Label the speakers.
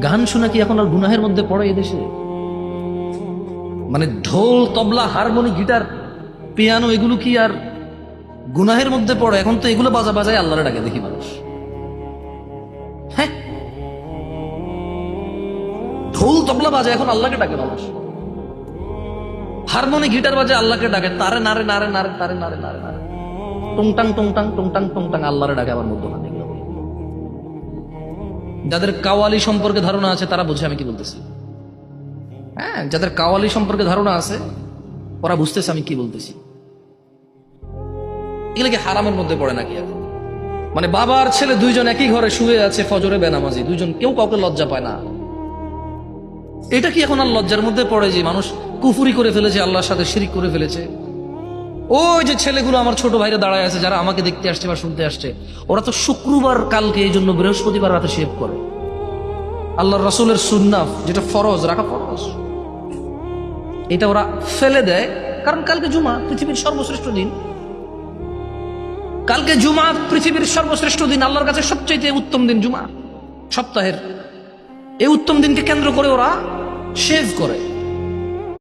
Speaker 1: গান শোনা কি এখন আর গুনাহের মধ্যে পড়ে এদেশে? মানে ঢোল, তবলা, হারমোনি, গিটার, পিয়ানো এগুলো কি আর গুনাহের মধ্যে পড়ে? এখন তো এগুলো বাজায় আল্লাহরে ডাকে দেখি মানুষ। হ্যাঁ, ঢোল তবলা বাজায় এখন আল্লাহকে ডাকে মানুষ। হারমোনি গিটার বাজে আল্লাহকে ডাকে, তারে নারে নারে নারে তারে নারে নারে নারে, টুংটাং টুংটাং টুংটাং টুংটাং আল্লাহরে ডাকে আবার মধ্যখানে। যাদের কাওয়ালি সম্পর্কে ধারণা আছে তারা বুঝে আমি কি বলতেছি। হ্যাঁ, যাদের কাওয়ালি সম্পর্কে ধারণা আছে ওরা বুঝতেছে আমি কি বলতেছি। এগুলো কি হারামের মধ্যে পড়ে নাকি? এখন মানে বাবা আর ছেলে দুইজন একই ঘরে শুয়ে আছে, ফজরে বেনামাজি, দুইজন, কেউ কাউকে লজ্জা পায় না। এটা কি এখন আর লজ্জার মধ্যে পড়ে যে মানুষ কুফুরি করে ফেলেছে, আল্লাহর সাথে শিরিক করে ফেলেছে? ওই যে ছেলেগুলো আমার ছোট ভাইরা দাঁড়ায় আছে, যারা আমাকে দেখতে আসছে বা শুনতে আসছে, ওরা তো শুক্রবার কালকে এই জন্য বৃহস্পতিবার রাতে শেভ করে। আল্লাহর রাসূলের সুন্নাহ যেটা ফরজ, রাখা ফরজ, এটা ওরা ফেলে দেয়। কারণ কালকে জুমা, পৃথিবীর সর্বশ্রেষ্ঠ দিন। কালকে জুমা পৃথিবীর সর্বশ্রেষ্ঠ দিন, আল্লাহর কাছে সবচেয়ে উত্তম দিন জুমা, সপ্তাহের এই উত্তম দিনকে কেন্দ্র করে ওরা শেভ করে।